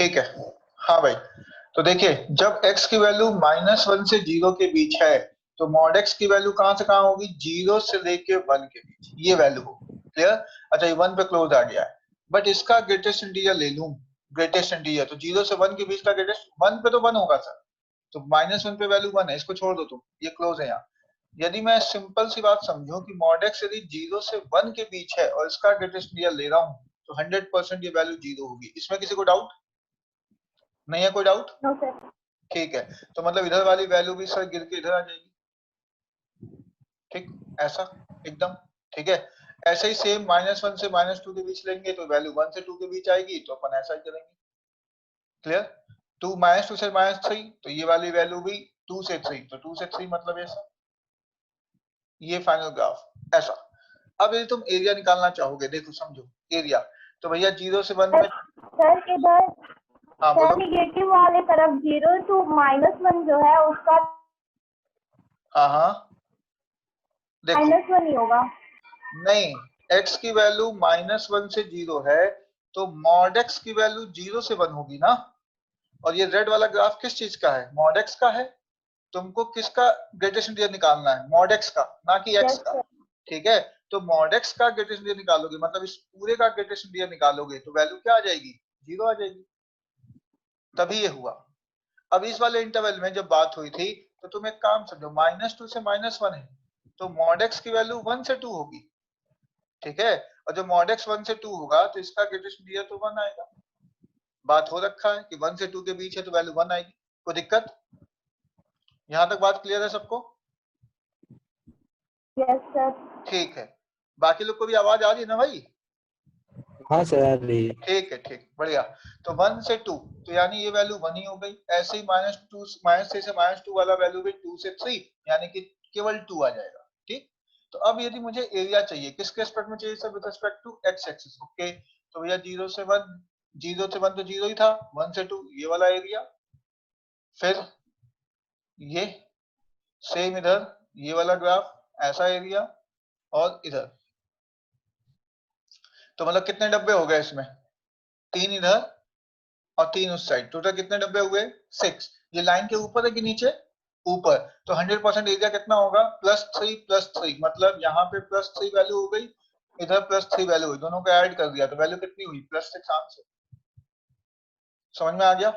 ठीक है। हाँ भाई, तो देखिए जब x की वैल्यू -1 से 0 के बीच है तो मॉड x की वैल्यू कहां से कहां होगी, 0 से लेके 1 के बीच ये वैल्यू होगी। क्लियर? अच्छा, ये 1 पे क्लोज आ गया है, बट इसका ग्रेटेस्ट इंटीजर ले लूं, ग्रेटेस्ट इंटीजर तो 0 से 1 के बीच का ग्रेटेस्ट 1 पे तो 1 होगा सर, तो -1 पे वैल्यू 1 है, इसको छोड़ दो तुम, ये क्लोज है यहाँ। यदि मैं सिंपल सी बात समझूं कि मॉड x यदि 0 से 1 के बीच है और इसका ग्रेटेस्ट इंटीजर ले रहा हूं तो 100% ये वैल्यू 0 होगी। इसमें किसी को डाउट नहीं है? कोई डाउट? No sir. ठीक है, तो मतलब इधर वाली वैल्यू भी सर गिर के इधर आ जाएगी। ठीक, ऐसा एकदम ठीक है। ऐसे ही सेम -1 से -2 के बीच लेंगे तो वैल्यू 1 से 2 के बीच आएगी, तो अपन ऐसा ही करेंगे। क्लियर? -2 से -3 तो ये वाली वैल्यू भी 2 से 3, तो 2 से 3 मतलब ऐसा, ये फाइनल ग्राफ ऐसा। अब यदि तुम एरिया निकालना चाहोगे, देखो समझो एरिया, तो भैया 0 से 1 में सर इधर हाँ बोलो। नेगेटिव वाले तरफ 0 to -1 जो है उसका हाँ हाँ देखो -1 ही होगा। नहीं, x की वैल्यू -1 से 0 है तो मॉड x की वैल्यू 0 से 1 होगी ना। और ये रेड वाला ग्राफ किस चीज का है, मॉड x का है। तुमको किसका ग्रेटेस्ट इंटीजर निकालना है, मॉड x का, ना कि x यस का। सर। ठीक है, तो मॉड x का ग्रेटेस्ट इंटीजर निकालोगे, मतलब इस पूरे का ग्रेटेस्ट इंटीजर निकालोगे तो वैल्यू क्या आ जाएगी, 0 आ जाएगी। तभी ये हुआ। अब इस वाले इंटरवल में जब बात हुई थी तो तुम एक काम समझो, -2 से -1 है तो मॉड x की वैल्यू 1 से 2 होगी। ठीक है, और जब मॉड x 1 से 2 होगा तो इसका ग्रेटेस्ट इंटीजर तो 1 आएगा। बात हो रखा है कि 1 से 2 के बीच है तो वैल्यू 1 आएगी। कोई दिक्कत? यहां तक बात क्लियर है सबको? Yes sir. ठीक है, बाकी लोग को भी आवाज आ रही है ना भाई? हाँ सर आ रही है। ठीक है, ठीक, बढ़िया। तो 1 से 2 तो यानी ये वैल्यू 1 ही हो गई। ऐसे ही -3 से -2 वाला वैल्यू भी 2 से 3 यानी कि केवल 2 आ जाएगा। ठीक, तो अब यदि मुझे एरिया चाहिए, किसके रिस्पेक्ट में चाहिए sir, with respect to x axis. Okay, तो भैया 0 से 1, 0 से 1 तो 0 ही था, 1 से 2 ये वाला एरिया, फिर ये सेम इधर ये वाला ग्राफ ऐसा एरिया, और इधर। तो मतलब कितने डब्बे हो गए इसमें, 3 इधर और 3 उस साइड, टोटल कितने डब्बे हुए, 6। ये लाइन के ऊपर है कि नीचे, ऊपर, तो 100% एरिया कितना होगा, +3 मतलब यहाँ पे +3 वैल्यू हो गई, इधर +3 वैल्यू हुई, दोनों को ऐड कर दिया तो वैल्यू कितनी हुई, +6 आंसर। समझ में आ गया?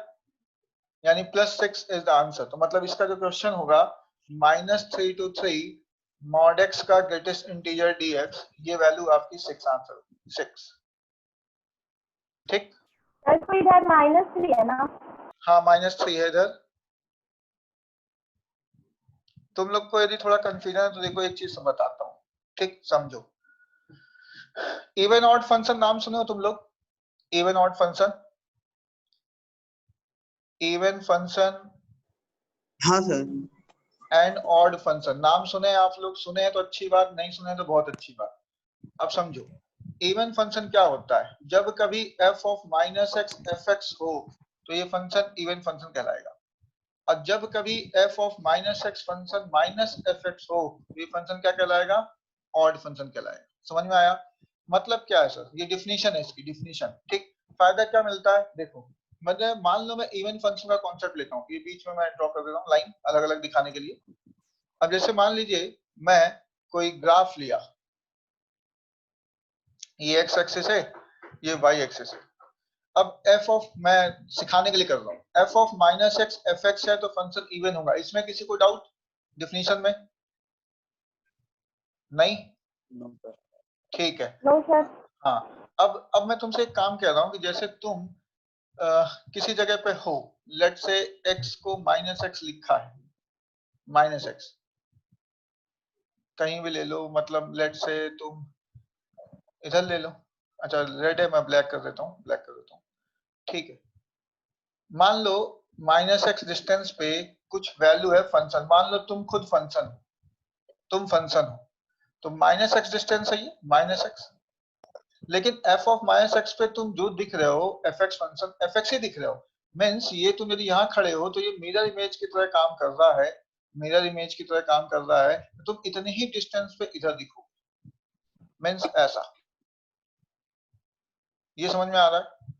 यानी +6 इज द आंसर। तो मतलब इसका जो क्वेश्चन होगा -3 to 3 mod x का ग्रेटेस्ट इंटीजर dx, ये वैल्यू आपकी 6 आंसर, 6। ठीक, सर तो इधर -3 है ना। हाँ -3 है इधर। तुम लोग को यदि थोड़ा कंफ्यूजन है तो देखो एक चीज बताता हूँ, ठीक समझो। इवन ऑड फंक्शन नाम सुने हो तुम लोग, even odd function, even function हाँ सर। एंड ऑड फंक्शन नाम सुने आप लोग? सुने हैं तो अच्छी बात, नहीं सुने तो बहुत अच्छी बात। अब समझो, इवन फंक्शन क्या होता है, जब कभी f ऑफ -x fx हो तो ये फंक्शन इवन फंक्शन कहलाएगा, और जब कभी f of -x function -fx हो तो ये फंक्शन क्या कहलाएगा, ऑड फंक्शन कहलाएगा। समझ में आया? मतलब क्या है सर, ये डिफिनीशन है इसकी, डिफिनीशन। ठीक, फायदा क्या मिलता है, देखो मतलब मान लो मैं इवन फंक्शन का कॉन्सेप्ट लेता हूँ, ये बीच में मैं ड्रॉ कर देता हूँ लाइन अलग अलग दिखाने के लिए। अब जैसे मान लीजिए मैं कोई ग्राफ लिया, ये x एक्सिस है, ये y एक्सिस है। अब f ऑफ, मैं सिखाने के लिए कर रहा हूँ, f ऑफ -x fx है तो फंक्शन इवन होगा। इसमें किसी को डाउट डिफिनीशन में? नहीं, ठीक है। No sir. हाँ, अब मैं तुमसे एक काम कह रहा हूँ कि जैसे तुम किसी जगह पे हो, लेट से x को -x लिखा है, -x कहीं भी ले लो, मतलब लेट से तुम इधर ले लो। अच्छा रेड है, मैं ब्लैक कर देता हूँ, ब्लैक कर देता हूँ। ठीक है, मान लो -x डिस्टेंस पे कुछ वैल्यू है फंक्शन, मान लो तुम खुद फंक्शन हो, तुम फंक्शन हो, तो -x डिस्टेंस है ये -x, लेकिन f ऑफ -x पे तुम जो दिख रहे हो fx फंक्शन fx ही दिख रहे हो। मींस ये तुम यदि यहाँ खड़े हो तो ये मिरर इमेज की तरह काम कर रहा है, मिरर इमेज की तरह काम कर रहा है, तो तुम इतने ही डिस्टेंस पे इधर दिखो, मींस ऐसा। ये समझ में आ रहा है?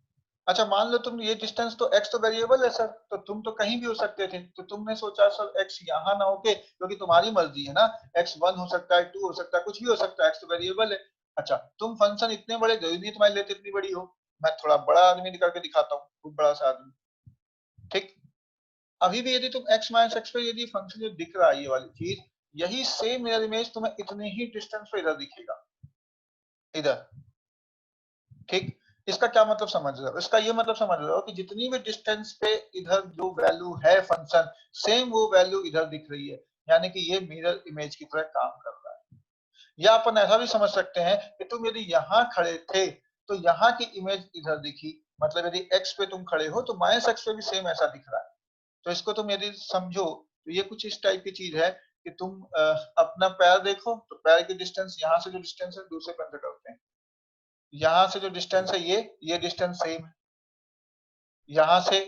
अच्छा मान लो तुम ये डिस्टेंस तो x तो वेरिएबल है सर, तो तुम तो कहीं भी हो सकते थे, तो तुमने सोचा सर x यहाँ ना होके, क्योंकि तुम्हारी मर्जी है ना, x 1 हो सकता है, 2 हो सकता है, कुछ भी हो सकता है, x तो वेरिएबल है। अच्छा तुम फंक्शन इतने बड़े, जरूरी नहीं तुम्हारी लेते इतनी बड़ी हो, मैं थोड़ा बड़ा आदमी करके दिखाता हूँ, खूब बड़ा सा आदमी, ठीक। अभी भी यदि तुम x माइनस एक्स पे यदि फंक्शन जो दिख रहा है ये वाली चीज, यही सेम मिरर इमेज तुम्हें इतने ही डिस्टेंस पे इधर दिखेगा, इधर, ठीक। इसका क्या मतलब समझ रहे हो? इसका ये मतलब समझ रहे हो कि जितनी भी डिस्टेंस पे इधर जो वैल्यू है फंक्शन, सेम वो वैल्यू इधर दिख रही है, यानी कि ये मिरर इमेज की तरह काम कर रहा है। या अपन ऐसा भी समझ सकते हैं कि तुम यदि यहाँ खड़े थे तो यहाँ की इमेज इधर दिखी, मतलब यदि x पे तुम खड़े हो तो माइनस एक्स पे भी सेम ऐसा दिख रहा है। तो इसको तुम यदि समझो तो ये कुछ इस टाइप की चीज है कि तुम अपना पैर देखो तो पैर की डिस्टेंस, यहाँ से जो डिस्टेंस है दूसरे कंसिडर करते हैं, यहाँ से जो डिस्टेंस है ये डिस्टेंस सेम है, यहाँ से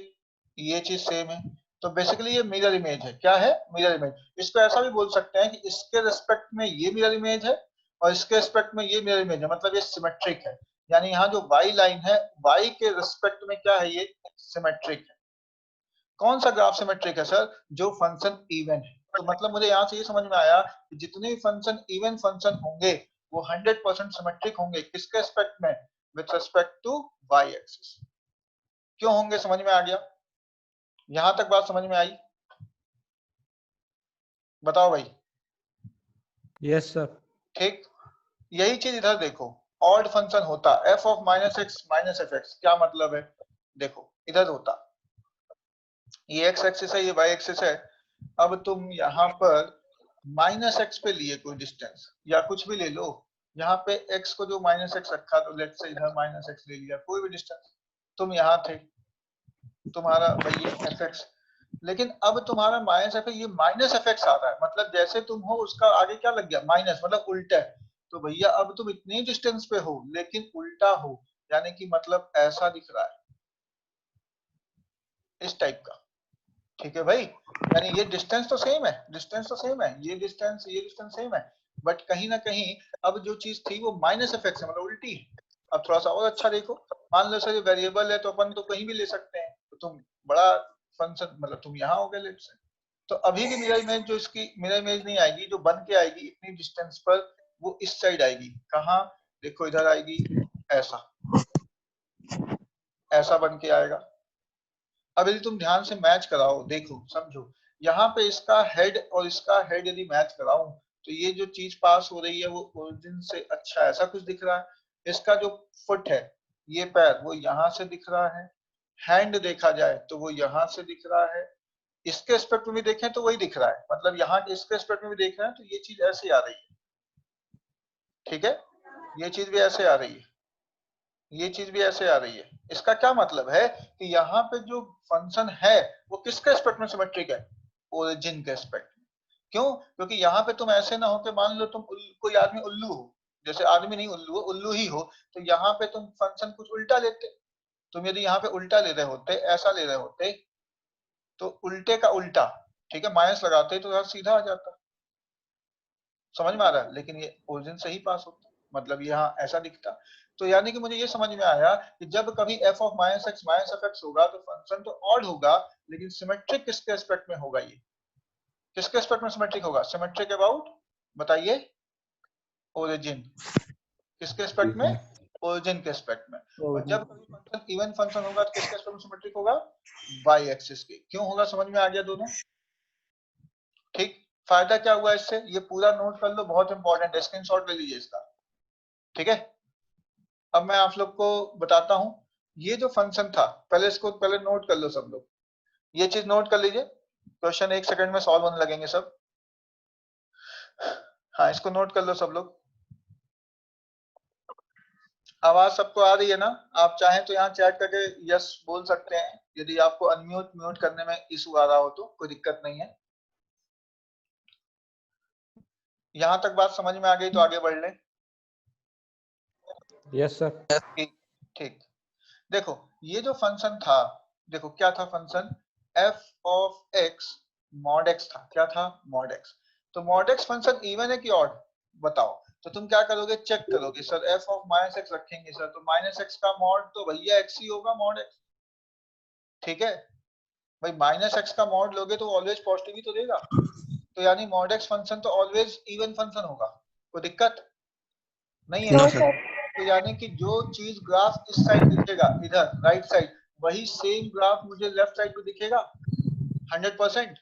ये चीज सेम है, तो बेसिकली ये मिरर इमेज है। क्या है? Mirror image. इसको ऐसा भी बोल सकते हैं कि इसके रिस्पेक्ट में ये मिरर इमेज है और इसके रिस्पेक्ट में ये मिरर इमेज है, मतलब ये सिमेट्रिक है। यानी यहाँ जो y लाइन है, y के रिस्पेक्ट में क्या है, ये सिमेट्रिक है। कौन सा ग्राफ सिमेट्रिक है सर? जो फंक्शन इवन है। तो मतलब मुझे यहाँ से ये समझ में आया कि जितने भी फंक्शन इवन फंक्शन होंगे वो 100% सिमेट्रिक होंगे। किसके रिस्पेक्ट में? With respect to y axis. क्यों होंगे? समझ में आ गया? यहां तक बात समझ में आई? बताओ भाई। Yes sir. ठीक। यही चीज इधर देखो, ऑड फंक्शन होता f of minus x minus F x. क्या मतलब है? देखो इधर होता, ये x एक्सिस है, ये y एक्सिस है। अब तुम यहाँ पर माइनस एक्स पे लिए कोई डिस्टेंस या कुछ भी ले लो, यहाँ पे x को जो माइनस एक्स रखा तो लेट्स से इधर माइनस एक्स ले लिया, कोई भी डिस्टेंस। तुम यहाँ थे, तुम्हारा भाई ये एफ एक्स, लेकिन अब तुम्हारा माइनस एफ, ये माइनस एफ एक्स आ रहा है, मतलब जैसे तुम हो उसका आगे क्या लग गया? माइनस, मतलब उल्टा है। तो भैया अब तुम इतने डिस्टेंस पे हो लेकिन उल्टा हो, यानी कि मतलब ऐसा दिख रहा है, इस टाइप का। ठीक है भाई, यानी ये डिस्टेंस तो सेम है, डिस्टेंस तो सेम है, ये डिस्टेंस सेम है, बट कहीं ना कहीं अब जो चीज थी वो माइनस एफ एक्स है, मतलब उल्टी है। अब थोड़ा सा और अच्छा देखो, मान लो सर ये वेरिएबल है तो अपन तो कहीं भी ले सकते हैं, तो तुम बड़ा फंक्शन, मतलब तुम यहाँ हो गए लेट्स से, तो अभी भी मिरर इमेज जो इसकी मिरर इमेज नहीं आएगी, जो बन के आएगी इतनी डिस्टेंस पर, वो इस साइड आएगी। कहाँ? देखो इधर आएगी, ऐसा, ऐसा बन के आएगा। अब यदि तुम ध्यान से मैच कराओ, देखो समझो, यहाँ पे इसका हेड और इसका हेड यदि मैच कराऊं तो ये जो चीज पास हो रही है वो ओरिजिन से अच्छा ऐसा कुछ दिख रहा है। इसका जो फुट है, ये पैर, वो यहाँ से दिख रहा है। हैंड देखा जाए तो वो यहाँ से दिख रहा है। इसके एस्पेक्ट में भी देखें तो वही दिख रहा है, मतलब यहाँ के इसके एस्पेक्ट में भी देख रहे हैं तो ये चीज ऐसे आ रही है। ठीक है, ये चीज भी ऐसे आ रही है, ये चीज भी ऐसे आ रही है। इसका क्या मतलब है कि यहाँ पे जो फंक्शन है वो किसके एस्पेक्ट में सिमेट्रिक है? ओरिजिन के एस्पेक्ट में। क्यों? क्योंकि यहाँ पे तुम ऐसे ना हो कि मान लो तुम कोई आदमी उल्लू हो, जैसे आदमी नहीं उल्लू हो, उल्लू ही हो, तो यहाँ पे तुम फंक्शन कुछ उल्टा लेते। तुम यदि यहाँ पे उल्टा ले रहे होते, ऐसा ले रहे होते, तो उल्टे का उल्टा, ठीक है, माइनस लगाते तो सीधा आ जाता। समझ में आ रहा है? लेकिन ये ओरिजिन से ही पास होता, मतलब यहाँ ऐसा दिखता। तो यानी कि मुझे ये समझ में आया कि जब कभी f ऑफ माइनस एक्स होगा तो फंक्शन तो ऑड होगा, लेकिन सिमेट्रिक किसके एस्पेक्ट में होगा? ये किसके एस्पेक्ट में सिमेट्रिक होगा? सिमेट्रिक अबाउट, बताइए, ओरिजिन। किसके एस्पेक्ट में? ओरिजिन के एस्पेक्ट में। और जब कभी फंक्शन इवन फंक्शन होगा तो किसके एस्पेक्ट में सिमेट्रिक होगा? y एक्सिस के। क्यों होगा? समझ में आ गया दोनों? ठीक। फायदा क्या हुआ इससे? ये पूरा नोट कर लो, बहुत इंपॉर्टेंट है, स्क्रीनशॉट ले लीजिए इसका। ठीक है, अब मैं आप लोग को बताता हूं, ये जो फंक्शन था, पहले इसको पहले नोट कर लो सब लोग, ये चीज नोट कर लीजिए, क्वेश्चन 1 सेकंड में सॉल्व होने लगेंगे सब। हाँ, इसको नोट कर लो सब लोग। आवाज सबको आ रही है ना? आप चाहें तो यहाँ चैट करके यस बोल सकते हैं, यदि आपको अनम्यूट म्यूट करने में इशू आ रहा हो तो कोई दिक्कत नहीं है। यहां तक बात समझ में आ गई तो आगे बढ़ लें। Yes sir. ठीक। देखो ये जो फंक्शन था, देखो क्या था function? f of x mod x था। क्या था? Mod x। तो मॉड x फंक्शन इवन है कि ऑड? बताओ। तो तुम क्या करोगे, चेक करोगे sir F of minus x रखेंगे सर, तो माइनस एक्स का मॉड तो भैया एक्स ही होगा, मॉड एक्स। ठीक है भाई, माइनस एक्स का मॉड लोगे तो ऑलवेज पॉजिटिव ही तो देगा, तो यानी मॉड एक्स फंक्शन तो ऑलवेज इवन फंक्शन होगा, कोई दिक्कत नहीं है। No no sir. सर। तो यानी कि जो चीज ग्राफ इस साइड दिखेगा इधर राइट साइड, वही सेम ग्राफ मुझे लेफ्ट साइड पे दिखेगा 100%।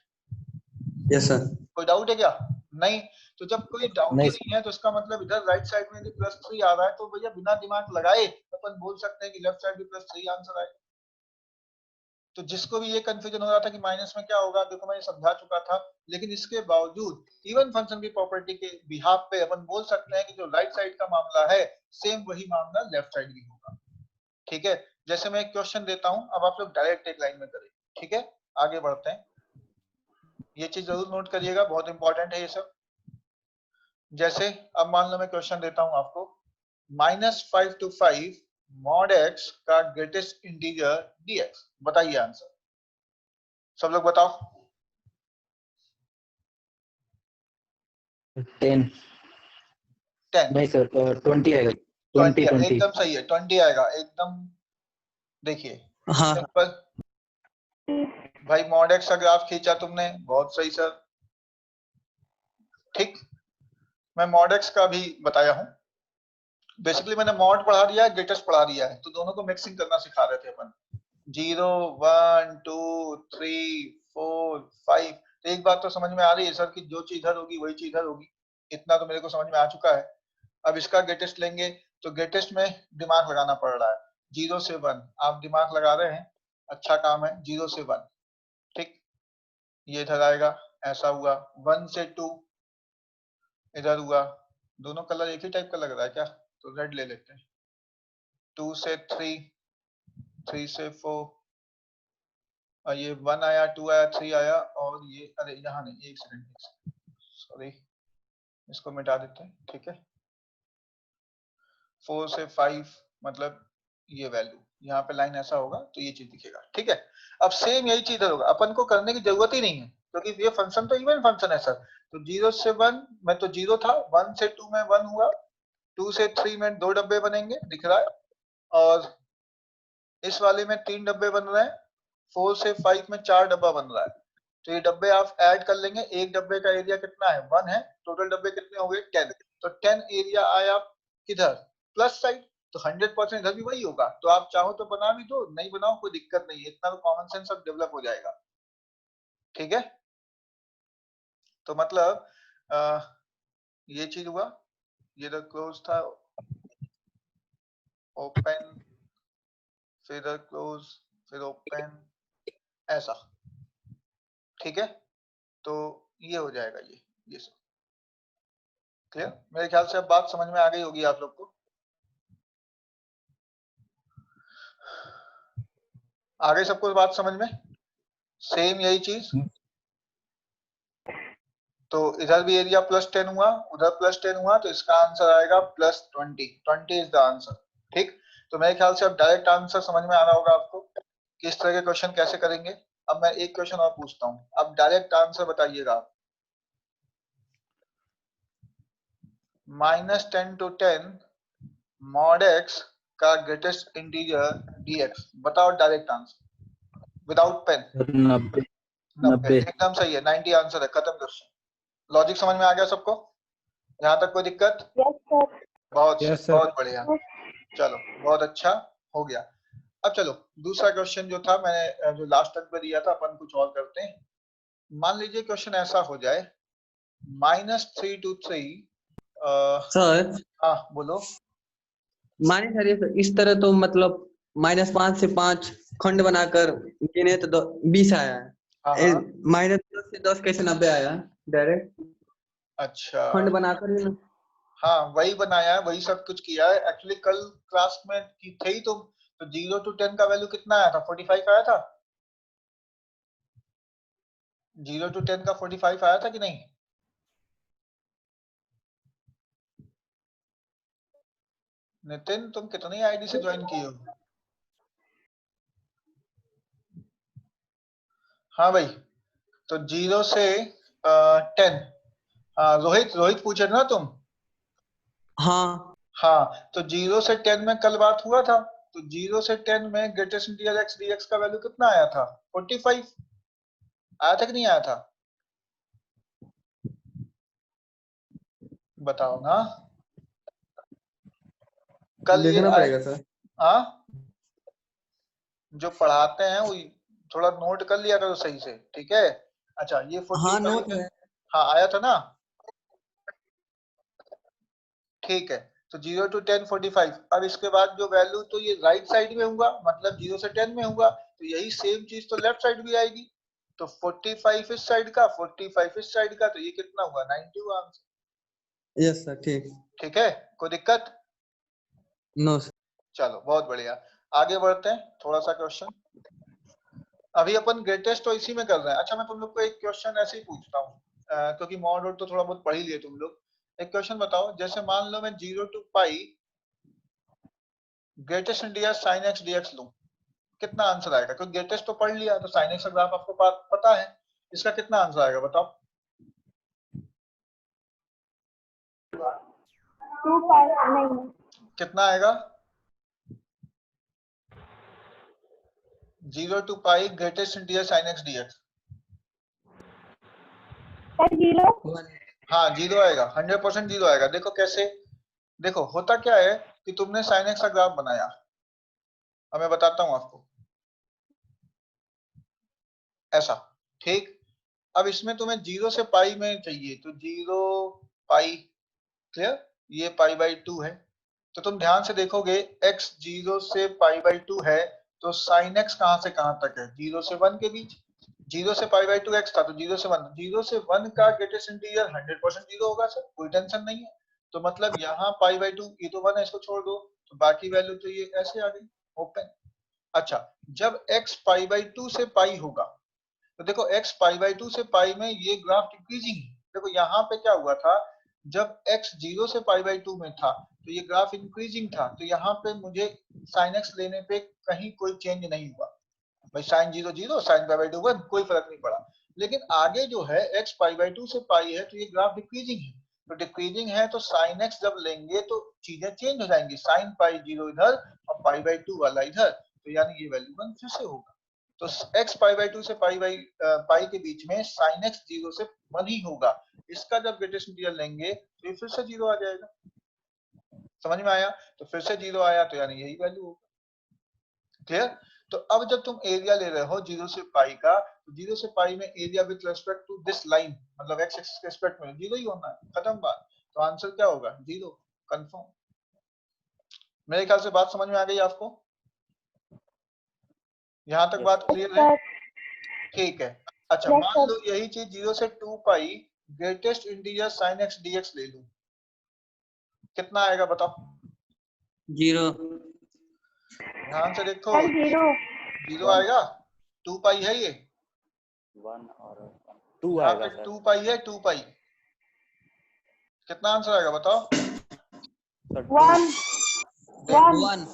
Yes sir. कोई डाउट है क्या? नहीं। तो जब कोई डाउट ही नहीं नहीं है तो इसका मतलब इधर राइट साइड में भी +3 आ रहा है, तो भैया बिना दिमाग लगाए अपन बोल सकते हैं कि लेफ्ट साइड भी +3 आंसर आए। तो जिसको भी ये कंफ्यूजन हो रहा था कि माइनस में क्या होगा, देखो मैं ये समझा चुका था, लेकिन इसके बावजूद इवन फंक्शन की प्रॉपर्टी के बिहाफ पे अपन बोल सकते हैं कि जो राइट साइड का मामला है सेम वही मामला लेफ्ट साइड भी होगा। ठीक है, जैसे मैं एक क्वेश्चन देता हूं, अब आप लोग डायरेक्ट एक लाइन में करें। ठीक है, आगे बढ़ते हैं, ये चीज जरूर नोट करिएगा, बहुत इंपॉर्टेंट है ये सब। जैसे अब मान लो मैं क्वेश्चन देता हूं आपको, -5 to 5 mod x का ग्रेटेस्ट इंटीजर dx, बताइए आंसर, सब लोग बताओ। 10 10 नहीं सर 20 आएगा। 20 20 20 एकदम सही है, 20 आएगा एकदम। देखिए हाँ सिंपल भाई, mod x का ग्राफ खींचा तुमने, बहुत सही सर। ठीक, मैं mod x का भी बताया हूं, बेसिकली मैंने मॉड पढ़ा दिया है, ग्रेटेस्ट पढ़ा दिया है, तो दोनों को मिक्सिंग करना सिखा रहे थे अपन। 0 1 2 3 4 5, तो एक बात तो समझ में आ रही है सर कि जो चीज इधर होगी वही चीज इधर होगी, इतना तो मेरे को समझ में आ चुका है। अब इसका ग्रेटेस्ट लेंगे, तो ग्रेटेस्ट में दिमाग लगाना पड़ रहा है। 0 से 1 आप दिमाग लगा रहे हैं, अच्छा काम है। 0 से 1, ठीक, ये इधर आएगा, ऐसा हुआ। 1 से 2 इधर हुआ, दोनों कलर एक ही टाइप का लग रहा है क्या, तो रेड ले लेते हैं। 2 से 3, 3 से 4, और ये 1 आया, 2 आया, 3 आया, और ये अरे यहाँ नहीं, एक सेकंड सॉरी, इसको मिटा देते हैं। ठीक है, 4 से 5 मतलब ये वैल्यू, यहाँ पे लाइन ऐसा होगा तो ये चीज दिखेगा। ठीक है, अब सेम यही चीज होगा, अपन को करने की जरूरत ही नहीं है क्योंकि ये फंक्शन तो इवन फंक्शन है सर। तो 0 से 1 में तो 0 था, 1 से 2 में 1 हुआ, 2 से 3 में 2 डब्बे बनेंगे, दिख रहा है, और इस वाले में 3 डब्बे बन रहे हैं, 4 से 5 में 4 डब्बा बन रहा है। तो ये डब्बे आप ऐड कर लेंगे, एक डब्बे का एरिया कितना है, 1 है, टोटल डब्बे कितने हो गए 10, तो 10 एरिया आया किधर, प्लस साइड, तो 100% इधर भी वही होगा। तो आप चाहो तो बना भी दो, नहीं बनाओ कोई दिक्कत नहीं है, इतना तो कॉमन सेंस अब डेवलप हो जाएगा। ठीक है, तो मतलब ये चीज हुआ, ये तो क्लोज था, ओपन, फिर क्लोज, फिर ओपन, ऐसा। ठीक है, तो ये हो जाएगा, ये सब क्लियर। मेरे ख्याल से अब बात समझ में आ गई होगी आप लोग को, आ गई सबको बात समझ में, सेम यही चीज। तो इधर भी एरिया +10 हुआ, उधर +10 हुआ, तो इसका आंसर आएगा +20, 20 इज द आंसर। ठीक, तो मेरे ख्याल से अब डायरेक्ट आंसर समझ में आ रहा होगा आपको कि इस तरह के क्वेश्चन कैसे करेंगे। अब मैं एक क्वेश्चन और पूछता हूँ, अब डायरेक्ट आंसर बताइएगा आप। -10 to 10 mod x का ग्रेटेस्ट इंटीजर dx, बताओ डायरेक्ट आंसर विदाउट पेन। 90 90 90 एकदम सही है, 90 आंसर है, खत्म क्वेश्चन। लॉजिक समझ में आ गया सबको, यहाँ तक कोई दिक्कत? Yes sir. बहुत यस सर। बहुत बढ़िया, चलो बहुत अच्छा हो गया। अब चलो दूसरा क्वेश्चन जो था मैंने जो लास्ट तक में दिया था, अपन कुछ और करते हैं। मान लीजिए क्वेश्चन ऐसा हो जाए, -3 to 3, सर हाँ बोलो। माने सर ये इस तरह तो मतलब -5 से 5 खंड बनाकर गिने तो 20 आया हाँ है। हाँ, -10 से 10 कैसे 90 आया डायरेक्ट अच्छा, खंड बनाकर ही ना। हाँ वही बनाया है, वही सब कुछ किया है। एक्चुअली कल क्लास में की थे ही तुम, तो 0 to 10 का वैल्यू कितना आया था, 45 आया था। 0 to 10 का 45 आया था कि नहीं? नितिन तुम कितनी आईडी से ज्वाइन किए हो? हाँ भाई, तो 0 से 10, हाँ रोहित, रोहित पूछे थे ना तुम? हाँ हाँ, तो 0 से 10 में कल बात हुआ था, तो 0 से 10 में ग्रेटेस्ट इंटीजर x dx का वैल्यू कितना आया था? 45 आया था कि नहीं आया था? बताओ ना। कल ये देखना आया। पड़ेगा सर। हाँ, जो पढ़ाते हैं वो थोड़ा नोट कर लिया करो सही से, ठीक है? अच्छा, ये हाँ 45 नोट है। है। हाँ, आया था ना? ठीक है, तो 0 to 10 45। अब इसके बाद जो वैल्यू, तो ये राइट साइड में होगा, मतलब 0 से 10 में होगा, तो यही सेम चीज तो लेफ्ट साइड भी आएगी। तो 45 इस साइड का, 45 इस साइड का, तो ये कितना हुआ? 90 हुआ आंसर। यस सर ठीक। ठीक है, कोई दिक्कत? No sir. चलो बहुत बढ़िया, आगे बढ़ते हैं। थोड़ा सा क्वेश्चन अभी अपन ग्रेटेस्ट तो इसी में कर रहे हैं। अच्छा, मैं तुम लोग को एक क्वेश्चन ऐसे ही पूछता हूँ, क्योंकि मॉड तो थोड़ा बहुत पढ़ ही लिए तुम लोग। एक क्वेश्चन बताओ, जैसे मान लो मैं 0 to pi greatest integer sine x dx लूं, कितना आंसर आएगा? क्योंकि ग्रेटेस्ट तो पढ़ लिया, तो साइन एक्स का ग्राफ आपको पता है, इसका कितना आंसर आएगा बताओ? 2 पाई नहीं, कितना आएगा? 0 to pi greatest integer sine x dx. Sir 0। हाँ, 0 आएगा, 100% 0 आएगा। देखो कैसे, देखो होता क्या है कि तुमने साइन एक्स का ग्राफ बनाया, अब मैं बताता हूँ आपको, ऐसा, ठीक? अब इसमें तुम्हें 0 से पाई में चाहिए, तो 0 पाई, क्लियर? ये पाई बाई 2 है, तो तुम ध्यान से देखोगे x 0 से पाई बाई 2 है, तो साइन x कहां से कहां तक है? 0 से 1 के बीच। 0 से पाई बाई 2 x था, तो 0 से 1, 0 से 1 का ग्रेटेस्ट इंटीजर 100% 0 होगा सर, कोई टेंशन नहीं है। तो मतलब यहाँ पाई बाई 2, ये तो 1 है, इसको छोड़ दो, तो बाकी वैल्यू तो ये ऐसे आ गई, ओपन। अच्छा, जब x पाई बाई 2 से पाई होगा, तो देखो x पाई बाई 2 से पाई में ये ग्राफ डिक्रीजिंग है। देखो यहाँ पे क्या हुआ था, जब x 0 से पाई बाई 2 में था, तो ये ग्राफ इंक्रीजिंग था, तो यहाँ पे मुझे साइन x लेने पे कहीं कोई चेंज नहीं हुआ भाई। साइन 0 0, साइन पाई बाई 2 1, कोई फर्क नहीं पड़ा। लेकिन आगे जो है x पाई बाई 2 से पाई है, तो ये ग्राफ डिक्रीजिंग है। तो डिक्रीजिंग है, तो साइन x जब लेंगे तो चीजें चेंज हो जाएंगी, साइन पाई 0 इधर और पाई बाई 2 वाला इधर, तो यानी ये वैल्यू 1 फिर से होगा। तो x पाई बाई 2 से पाई के बीच में साइन x 0 से 1 ही होगा। इसका जब ग्रेटेस्ट इंटीजर लेंगे तो ये फिर से 0 आ जाएगा। समझ में आया? तो फिर से 0 आया, तो यानी यही वैल्यू होगा। क्लियर? तो अब जब तुम एरिया ले रहे हो 0 से पाई का, तो 0 से पाई में area with respect to this line, मतलब x एक्सिस के रिस्पेक्ट में 0 ही होना है, खत्म बात। तो आंसर क्या होगा? 0, कंफर्म। मेरे ख्याल से बात समझ में आ गई आपको, यहां तक बात क्लियर है? सर ठीक है। अच्छा, यस मान सर। लो यही चीज 0 से 2 pi greatest integer sine x dx ले लूं, कितना आएगा बताओ? 0। ध्यान से देखो, सर 0। 0 आएगा। 2 पाई है ये, 1 और 2 यहाँ आएगा पे सर। 2 पाई है, 2 पाई, कितना आंसर आएगा बताओ? सर 1 देखो 1।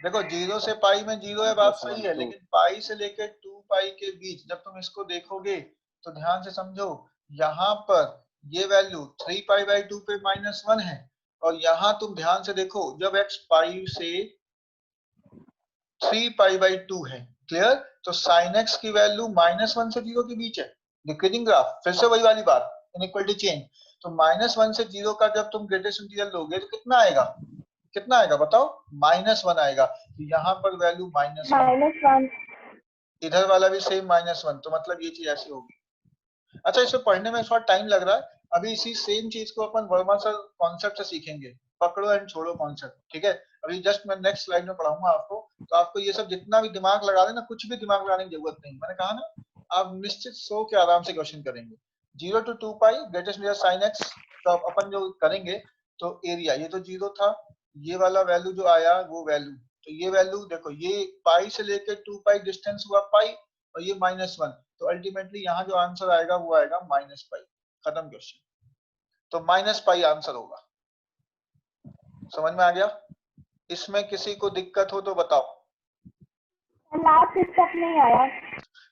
देखो 0 से पाई में 0 है, 1 बात + सही 1 है, 2। लेकिन पाई से लेकर 2 पाई के बीच जब तुम इसको देखोगे, तो ध्यान से समझो, यहाँ पर ये वैल्यू 3 पाई बाई 2 पे -1 है, और यहाँ तुम ध्यान से देखो, जब x पाई से 3 पाई बाई 2 है, क्लियर? तो साइन x की वैल्यू -1 से 0 के बीच है, डिक्रीजिंग ग्राफ, फिर से वही वाली बात, इनइक्वालिटी चेंज। तो -1 से 0 का जब तुम ग्रेटेस्ट इंटीजर लोगे, तो कितना आएगा? कितना आएगा बताओ? -1 आएगा। तो यहाँ पर वैल्यू -1, -1। इधर वाला भी सेम -1, तो मतलब ये चीज ऐसी होगी। अच्छा, इसे पढ़ने में थोड़ा टाइम लग रहा है, अभी इसी सेम चीज को अपन वर्मा सर कॉन्सेप्ट से सीखेंगे, पकड़ो एंड छोड़ो कॉन्सेप्ट, ठीक है? अभी जस्ट मैं नेक्स्ट स्लाइड में पढ़ाऊंगा आपको, तो आपको ये सब जितना भी दिमाग लगा देना, कुछ भी दिमाग लगाने की जरूरत नहीं, मैंने कहा ना, आप निश्चित सो के आराम से क्वेश्चन करेंगे। 0 to 2 pi greatest near sine x, तो अपन जो करेंगे, तो एरिया ये तो 0 था, ये वाला वैल्यू जो आया वो वैल्यू, तो ये वैल्यू देखो, ये पाई से लेकर 2 पाई डिस्टेंस हुआ पाई, और ये -1, तो अल्टीमेटली यहाँ जो आंसर आएगा वो आएगा -पाई, खत्म क्वेश्चन। तो -पाई आंसर होगा। समझ में आ गया? इसमें किसी को दिक्कत हो तो बताओ। लास्ट स्टेप नहीं आया।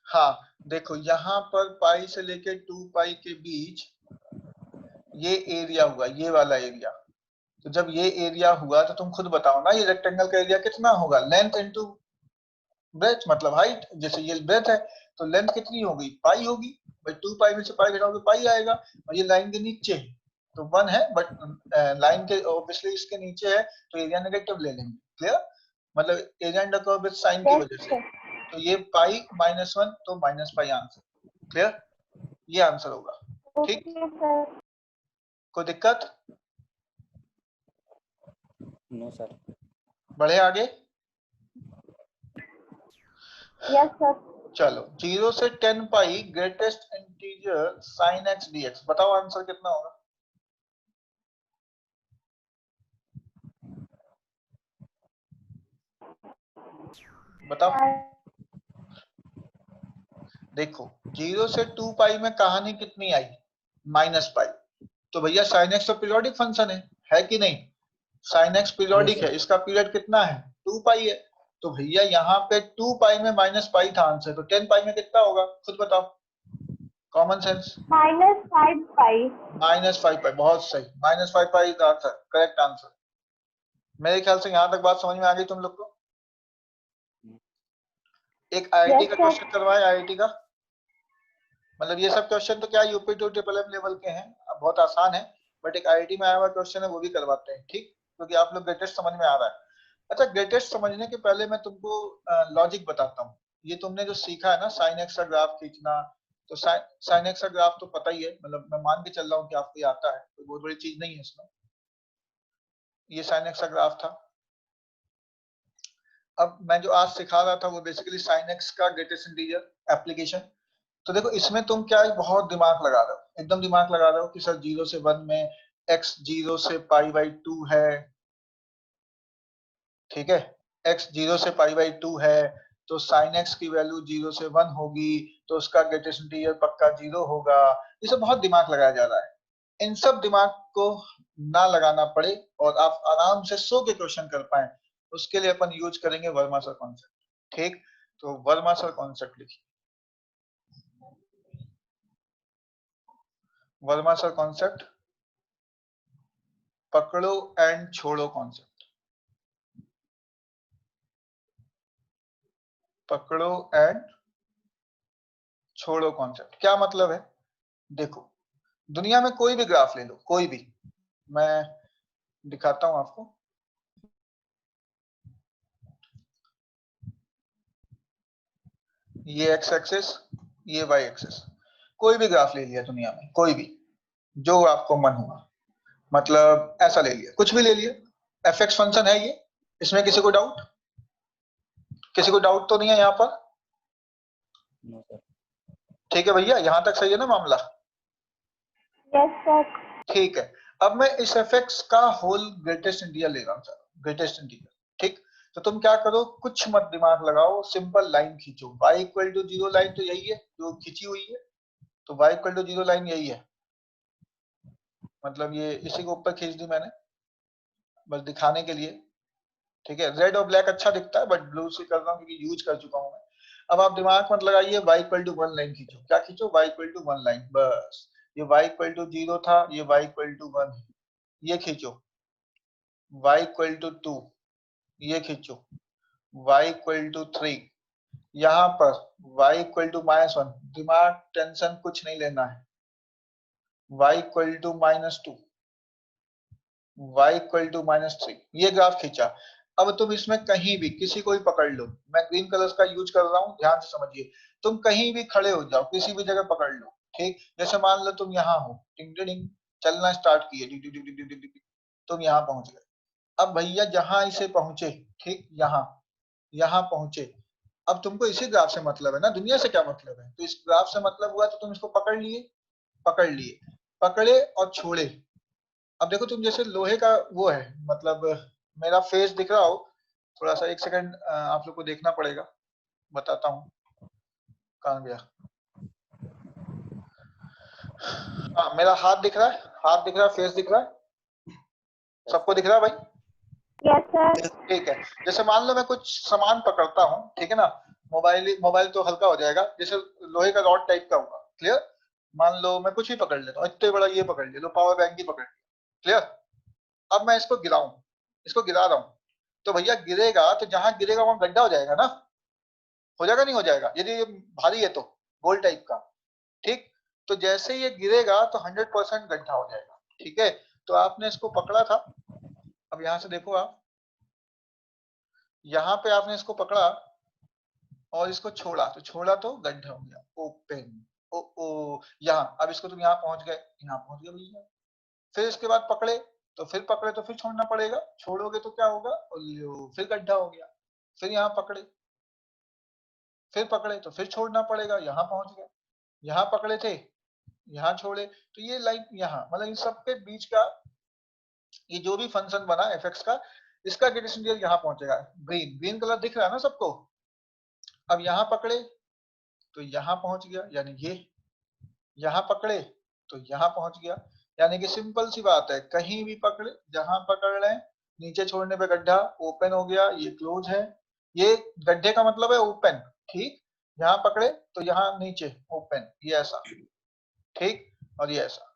हाँ, देखो यहाँ पर पाई से लेके 2 पाई के बीच ये एरिया हुआ, ये वाला एरिया, तो जब ये एरिया हुआ तो तुम खुद बताओ ना, ये रेक्टेंगल का एरिया कितना होगा, लेंथ इनटू ब्रेथ मतलब हाइट। जैसे ये ब्रेथ है तो लेंथ कितनी होगी, पाई होगी भाई, 2 पाई में से पाई घटाओगे पाई आएगा, और ये लाइन के नीचे है तो 1 है, बट लाइन के ऑब्वियसली इसके नीचे है तो एरिया नेगेटिव ले लेंगे। क्लियर, मतलब area under curve with sine की Yes, वजह से, sir. तो ये पाई -1 तो -पाई आंसर। क्लियर, ये आंसर होगा। ठीक, Okay, sir. कोई दिक्कत? No sir. बढ़े आगे। Yes, sir. चलो 0 से 10 pi greatest integer sin x dx, बताओ आंसर कितना होगा। बताओ। देखो 0 से 2 पाई में कहानी कितनी आई, -पाई, तो भैया sin x तो पीरियोडिक फंक्शन है कि नहीं, sin x पीरियोडिक Yes, है, sir. इसका पीरियड कितना है 2 पाई है, तो भैया यहाँ पे 2 पाई में -पाई था आंसर, तो 10 पाई में कितना होगा खुद बताओ, कॉमन सेंस। -5 pi. -5 पाई, बहुत सही, -5 pi is answer, correct answer. मेरे ख्याल से यहाँ तक बात समझ में आ गई तुम लोग को। एक आईआईटी Yes, का sir. क्वेश्चन करवाए, आईआईटी का, मतलब ये सब क्वेश्चन तो क्या UP to triple M level के हैं, अब बहुत आसान है, बट एक आईआईटी में आया हुआ क्वेश्चन है वो भी करवाते हैं, ठीक, क्योंकि आप लोग ग्रेटेस्ट समझ में आ रहा है। अच्छा, ग्रेटेस्ट समझने के पहले मैं तुमको लॉजिक बताता हूँ। ये तुमने जो सीखा है ना साइन एक्स का ग्राफ खींचना, तो साइन एक्स का ग्राफ तो पता ही है, मतलब मैं मान के चल रहा हूँ कि आपको ये आता है, कोई बहुत बड़ी चीज नहीं है इसमें। ये साइन एक्स का ग्राफ था। अब मैं जो आज सिखा रहा था वो बेसिकली साइन एक्स का ग्रेटेस्ट इंटीजर एप्लीकेशन। तो देखो इसमें तुम क्या है, बहुत दिमाग लगा रहे हो, एकदम दिमाग लगा रहे हो कि सर 0 से 1 में x 0 से π/2 है, ठीक है, x 0 से π/2 है, तो sin x की वैल्यू 0 से 1 होगी, तो उसका ग्रेटेस्ट इंटीजर पक्का 0 होगा। ये सब बहुत दिमाग लगाया जा रहा है, इन सब दिमाग को ना लगाना पड़े और आप आराम से सो के क्वेश्चन कर पाए, उसके लिए अपन यूज करेंगे वर्मा सर कॉन्सेप्ट। ठीक, तो वर्मा सर कॉन्सेप्ट लिखिए, वर्मा सर कॉन्सेप्ट, पकड़ो एंड छोड़ो कॉन्सेप्ट, पकड़ो एंड छोड़ो कॉन्सेप्ट। क्या मतलब है, देखो दुनिया में कोई भी ग्राफ ले लो, कोई भी, मैं दिखाता हूं आपको। ये एक्स एक्सिस, ये वाई एक्सिस, कोई भी ग्राफ ले लिया दुनिया में, कोई भी जो आपको मन हुआ, मतलब ऐसा ले लिया, कुछ भी ले लिया, एफ एक्स फंक्शन है ये, इसमें किसी को डाउट, किसी को डाउट तो नहीं है यहाँ पर? No sir. ठीक है भैया, यहाँ तक सही है ना मामला? Yes, sir. ठीक है, अब मैं इस एफ एक्स का होल ग्रेटेस्ट इंटीजर ले रहा हूँ सर, ग्रेटेस्ट इंटीजर। ठीक, तो तुम क्या करो, कुछ मत दिमाग लगाओ, सिंपल लाइन खींचो, y इक्वल टू 0 लाइन तो यही है जो खींची हुई है, तो y इक्वल टू 0 लाइन यही है, मतलब ये इसी को ऊपर खींच दी मैंने बस दिखाने के लिए। ठीक है, रेड और ब्लैक अच्छा दिखता है बट ब्लू से कर रहा हूँ क्योंकि यूज कर चुका हूँ मैं। अब आप दिमाग मत लगाइए, y इक्वल टू 1 लाइन खींचो, क्या खींचो, y इक्वल टू 1 लाइन, बस ये y इक्वल टू 0 था, ये y इक्वल टू 1 है, ये खींचो, y इक्वल टू 2, ये खींचो, y इक्वल टू 3, यहाँ पर y इक्वल टू -1, दिमाग टेंशन कुछ नहीं लेना है, y equal to -2, y equal to -3, ये ग्राफ खींचा। अब तुम इसमें कहीं भी किसी को भी पकड़ लो, मैं ग्रीन कलर्स का यूज कर रहा हूँ, ध्यान से समझिए, तुम कहीं भी खड़े हो जाओ, किसी भी जगह पकड़ लो, ठीक, जैसे मान लो तुम यहाँ हो, टिंग टिंग चलना स्टार्ट किए, डिग डिग डिग डिग डिग डिग, तुम यहाँ पहुंच गए। अब भैया जहां इसे पहुंचे, ठीक, यहाँ पहुंचे, अब तुमको इसी ग्राफ से मतलब है ना, दुनिया से क्या मतलब है, तो इस ग्राफ से मतलब हुआ तो तुम इसको पकड़ लिए, पकड़ लिए, पकड़े और छोड़े। अब देखो तुम जैसे लोहे का वो है, मतलब मेरा फेस दिख रहा हो, थोड़ा सा एक सेकंड आप लोग को देखना पड़ेगा, बताता हूँ कहाँ गया। हाँ, मेरा हाथ दिख रहा है, हाथ दिख रहा है, फेस दिख रहा है, सबको दिख रहा है भाई? Yes, sir. ठीक है, जैसे मान लो मैं कुछ सामान पकड़ता हूँ, ठीक है ना, मोबाइल मोबाइल तो हल्का हो जाएगा, जैसे लोहे का रॉड टाइप का होगा, क्लियर, मान लो मैं कुछ भी पकड़ लेता हूँ, इतने बड़ा ये पकड़ लिया, लो पावर बैंक ही पकड़ लिया, क्लियर, अब मैं इसको गिराऊं, इसको गिरा रहा हूं, तो भैया गिरेगा तो जहां गिरेगा वहां गड्ढा हो जाएगा ना, हो जाएगा नहीं हो जाएगा, यदि ये भारी है तो गोल टाइप का, ठीक। तो जैसे ये गिरेगा तो 100% गड्ढा हो जाएगा, ठीक है। तो आपने इसको पकड़ा था, अब यहां से देखो आप, यहाँ पे आपने इसको पकड़ा और इसको छोड़ा, तो छोड़ा तो गड्ढा हो गया, ओपन। ओ ओ यहाँ, अब इसको तुम यहाँ पहुंच गए, यहाँ पहुंच गए भैया। फिर इसके बाद पकड़े, तो फिर पकड़े तो फिर छोड़ना पड़ेगा, छोड़ोगे तो क्या होगा, उल्लू, फिर गड्ढा हो गया। फिर यहाँ पकड़े, फिर पकड़े तो फिर छोड़ना पड़ेगा, यहाँ पहुंच गए। यहाँ पकड़े थे, यहाँ छोड़े, तो ये लाइन यहाँ, मतलब इन सब के बीच का ये जो भी फंक्शन बना एफ का, इसका ग्रेडिएंट इंटीग्रल यहाँ पहुंचेगा। ग्रीन, ग्रीन कलर दिख रहा है ना सबको। अब यहाँ पकड़े तो यहाँ पहुंच गया, यानी ये यहाँ पकड़े तो यहाँ पहुंच गया, यानी कि सिंपल सी बात है, कहीं भी पकड़े, जहां पकड़ लें, नीचे छोड़ने पे गड्ढा, ओपन हो गया, ये क्लोज है। ये गड्ढे का मतलब है ओपन, ठीक। यहाँ पकड़े तो यहाँ नीचे ओपन, ये ऐसा, ठीक, और ये ऐसा।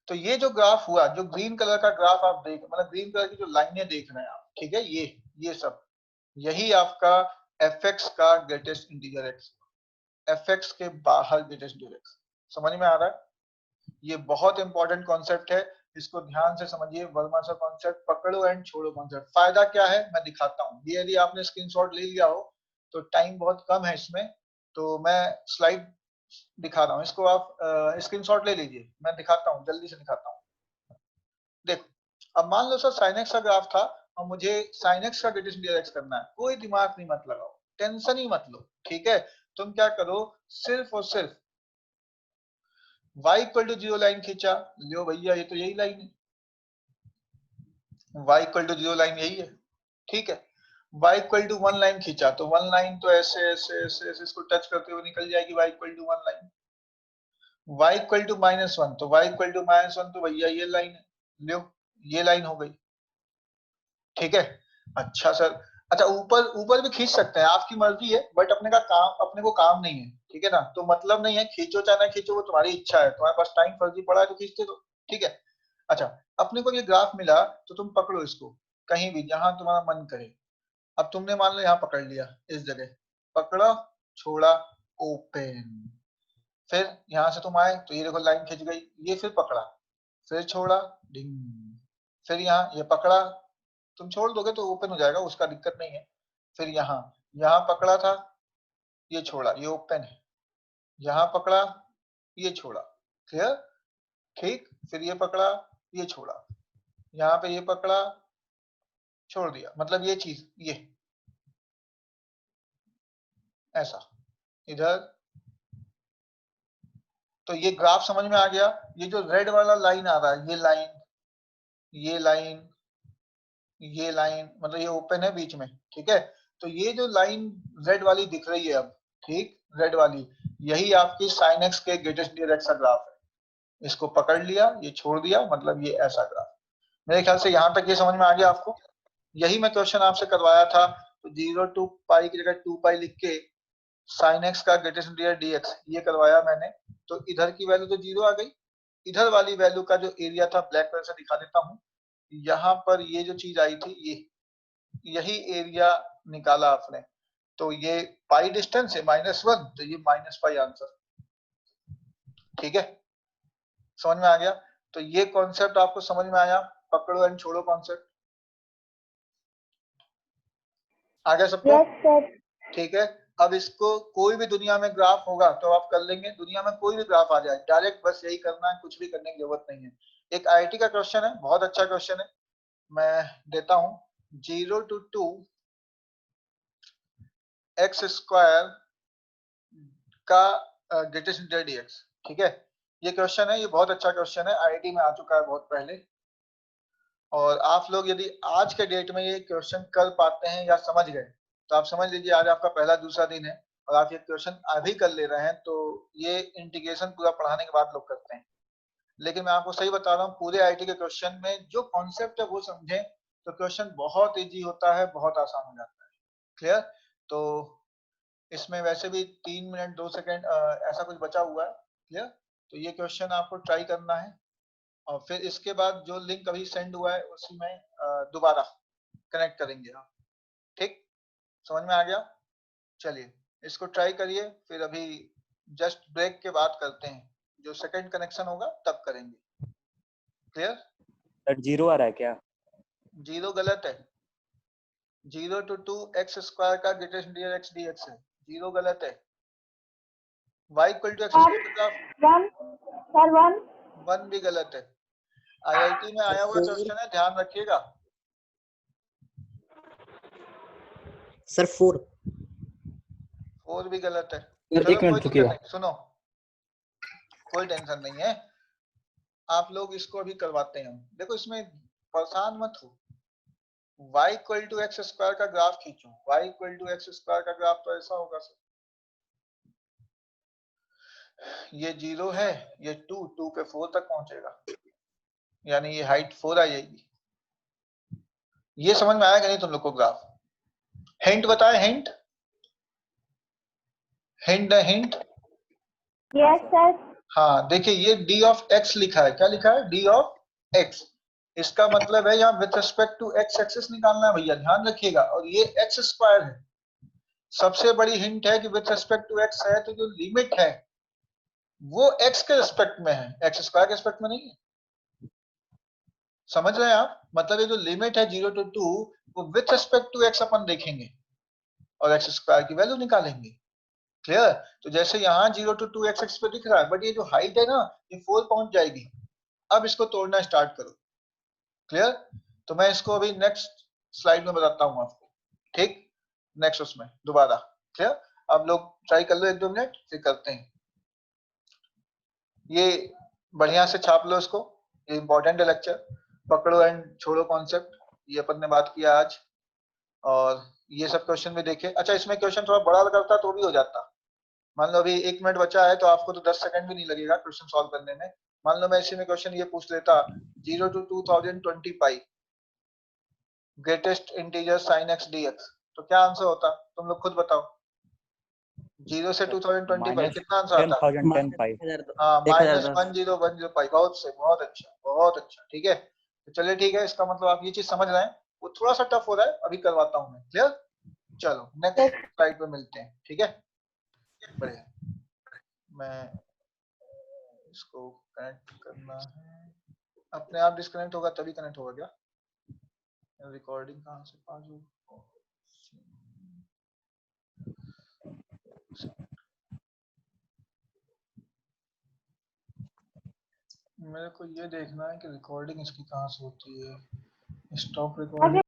तो ये जो ग्राफ हुआ, जो ग्रीन कलर का ग्राफ आप देख, मतलब ग्रीन कलर की जो लाइनें देख रहे हैं आप, ठीक है, ये सब, यही आपका एफ का ग्रेटेस्ट इंटीजर एक्स, एफ के बाहर ग्रेटेस्ट इंटीजर एक्स। समझ में आ रहा है? ये बहुत इंपॉर्टेंट कॉन्सेप्ट है, इसको ध्यान से समझिए। वर्मा सर कॉन्सेप्ट, पकड़ो एंड छोड़ो कॉन्सेप्ट। फायदा क्या है मैं दिखाता हूँ, ये यदि आपने स्क्रीनशॉट ले लिया हो तो टाइम बहुत कम है इसमें, तो मैं स्लाइड दिखा रहा हूँ, इसको आप स्क्रीनशॉट ले लीजिए, मैं दिखाता हूँ, जल्दी से दिखाता हूँ। देखो, अब मान लो सर साइन एक्स का ग्राफ था और मुझे साइन एक्स का ग्रेटेस्ट इंटीजर एक्स करना है, कोई दिमाग नहीं मत लगाओ, टेंशन ही मत लो, ठीक है। तुम क्या करो, सिर्फ और सिर्फ y इक्वल टू 0 लाइन खींचा, लो भैया ये तो यही लाइन है, y इक्वल टू 0 लाइन यही है, ठीक है। y इक्वल टू 1 लाइन खींचा, तो 1 लाइन तो ऐसे ऐसे ऐसे ऐसे इसको टच करते हुए निकल जाएगी, y equal to 1 line. y equal to -1, तो y इक्वल टू -1 तो भैया ये लाइन है, लो ये लाइन हो गई, ठीक है। अच्छा सर, अच्छा ऊपर ऊपर भी खींच सकते हैं, आपकी मर्जी है, बट अपने को काम नहीं है, ठीक है ना, तो मतलब नहीं है, खींचो चाहे ना खींचो, वो तुम्हारी इच्छा है, तुम्हारे पास टाइम फर्जी पड़ा है तो खींचते दो, ठीक है। अच्छा, अपने को ये ग्राफ मिला तो तुम पकड़ो इसको कहीं भी जहां तुम्हारा मन करे। अब तुमने मान लो यहाँ पकड़ लिया, इस जगह पकड़ा, छोड़ा, ओपन। फिर यहाँ से तुम आए तो ये देखो लाइन खिंच गई, ये फिर पकड़ा, फिर छोड़ा, डिंग, फिर यहाँ ये पकड़ा, तुम छोड़ दोगे तो ओपन हो जाएगा, उसका दिक्कत नहीं है। फिर यहाँ यहाँ पकड़ा था, ये छोड़ा, ये ओपन है, यहाँ पकड़ा, ये छोड़ा, क्लियर, ठीक। फिर ये पकड़ा, ये छोड़ा, यहाँ पे ये पकड़ा, छोड़ दिया, मतलब ये चीज, ये ऐसा इधर। तो ये ग्राफ समझ में आ गया। ये जो रेड वाला लाइन आ रहा है, ये लाइन, ये लाइन, ये लाइन, मतलब ये ओपन है बीच में, ठीक है। तो ये जो लाइन रेड वाली दिख रही है अब, ठीक, रेड वाली, यही आपकी साइन एक्स के ग्रेटेस्ट इंटीजर एक्स का ग्राफ है। इसको पकड़ लिया, ये छोड़ दिया, मतलब ये ऐसा ग्राफ। मेरे ख्याल से यहाँ तक ये समझ में आ गया आपको। यही मैं क्वेश्चन आपसे करवाया था, तो 0 to पाई की जगह 2 पाई लिख के साइन एक्स का ग्रेटेस्ट इंटीजर dx ये करवाया मैंने। तो इधर की वैल्यू तो 0 आ गई, इधर वाली वैल्यू का जो एरिया था ब्लैक कलर से दिखा देता हूँ, यहाँ पर ये जो चीज आई थी, ये यही एरिया निकाला आपने, तो ये पाई डिस्टेंस है -1, तो ये -पाई आंसर, ठीक है। समझ में आ गया? तो ये कॉन्सेप्ट आपको समझ में आया, पकड़ो एंड छोड़ो कॉन्सेप्ट आ गया सबको? Yes sir. ठीक है। अब इसको कोई भी दुनिया में ग्राफ होगा तो आप कर लेंगे, दुनिया में कोई भी ग्राफ आ जाए डायरेक्ट, बस यही करना है, कुछ भी करने की जरूरत नहीं है। एक आईआईटी का क्वेश्चन है, बहुत अच्छा क्वेश्चन है, मैं देता हूं। 0 to 2 x स्क्वायर का ग्रेटेस्ट इंटीजर dx, ठीक है। ये क्वेश्चन है, ये बहुत अच्छा क्वेश्चन है, आईआईटी में आ चुका है बहुत पहले। और आप लोग यदि आज के डेट में ये क्वेश्चन कर पाते हैं या समझ गए, तो आप समझ लीजिए आज आपका पहला दूसरा दिन है और आप ये क्वेश्चन अभी कर ले रहे हैं, तो ये इंटीग्रेशन पूरा पढ़ाने के बाद लोग करते हैं। लेकिन मैं आपको सही बता रहा हूँ, पूरे आईटी के क्वेश्चन में जो कॉन्सेप्ट है वो समझे तो क्वेश्चन बहुत इजी होता है, बहुत आसान हो जाता है, क्लियर। तो इसमें वैसे भी 3 मिनट 2 सेकंड ऐसा कुछ बचा हुआ है, क्लियर। तो ये क्वेश्चन आपको ट्राई करना है, और फिर इसके बाद जो लिंक अभी सेंड हुआ है उसी में दोबारा कनेक्ट करेंगे हम। ठीक, समझ में आ गया? चलिए इसको ट्राई करिए, फिर अभी जस्ट ब्रेक के बाद करते हैं, जो सेकंड कनेक्शन होगा तब करेंगे। क्लियर? सर 0 आ रहा है क्या? 0 गलत है। 0 to 2 x स्क्वायर का ग्रेटेस्ट इंटीजर x dx है। 0 गलत है। y equal to x square का 1 सर 1 1 भी गलत है। आईआईटी में आया हुआ क्वेश्चन है, ध्यान रखिएगा। सर 4 4 भी गलत है। सर, चलो एक कोई मिनट दिक्कत रुकिएगा। नहीं, सुनो, कोई टेंशन नहीं है, आप लोग इसको अभी करवाते हैं हम। देखो इसमें परेशान मत हो। y equal to x square का ग्राफ खींचो। y equal to x square का ग्राफ तो ऐसा होगा सर, ये 0 है, ये 2 पे 4 तक पहुंचेगा, यानी ये हाइट 4 आ जाएगी। ये समझ में आएगा नहीं तुम लोग को ग्राफ? हिंट बताए, hint hint hint. Yes sir हाँ देखिए, ये d ऑफ x लिखा है। क्या लिखा है? d of x। इसका मतलब है यहाँ with respect to x axis निकालना है भैया, ध्यान रखिएगा। और ये x स्क्वायर है। सबसे बड़ी हिंट है कि विथ रिस्पेक्ट टू x है, तो जो लिमिट है वो x के रिस्पेक्ट में है, x स्क्वायर के रिस्पेक्ट में नहीं है। समझ रहे हैं आप? मतलब ये जो लिमिट है 0 to 2 वो विथ रिस्पेक्ट टू x अपन देखेंगे और x स्क्वायर की वैल्यू निकालेंगे। क्लियर? तो जैसे यहाँ 0 to 2 x पे दिख रहा है, बट ये जो हाइट है ना, ये 4 पहुंच जाएगी। अब इसको तोड़ना स्टार्ट करो। क्लियर? तो मैं इसको अभी नेक्स्ट स्लाइड में बताता हूँ आपको। ठीक, नेक्स्ट उसमें दोबारा। क्लियर? अब लोग ट्राई कर लो 1-2 मिनट, फिर करते हैं। ये बढ़िया से छाप लो इसको, ये इंपॉर्टेंट है लेक्चर। पकड़ो एंड छोड़ो कॉन्सेप्ट, ये अपन ने बात किया आज। और ये सब क्वेश्चन भी देखे। अच्छा, इसमें क्वेश्चन थोड़ा बड़ा करता तो भी हो जाता। मान लो अभी 1 मिनट बचा है, तो आपको तो 10 सेकंड भी नहीं लगेगा क्वेश्चन सॉल्व करने में। मान लो मैं इसी में क्वेश्चन ये पूछ लेता, 0 to 2020 pi greatest integer sin x dx, तो क्या आंसर होता? तुम लोग खुद बताओ। 0 से 2020 पाई कितना आंसर आता? 10,010 पाई। हाँ, 1010। -1010 पाई। बहुत से, बहुत अच्छा, बहुत अच्छा। ठीक है, तो चलिए ठीक है, इसका मतलब आप ये चीज समझ रहे हैं। वो थोड़ा सा टफ हो रहा है, अभी करवाता हूँ मैं। क्लियर? चलो नेक्स्ट स्लाइड पे मिलते हैं। ठीक है, बढ़िया। मैं इसको कनेक्ट करना है, अपने आप डिस्कनेक्ट होगा तभी कनेक्ट होगा क्या? रिकॉर्डिंग कहाँ से पास हो? मेरे को ये देखना है कि रिकॉर्डिंग इसकी कहाँ से होती है। Stop recording.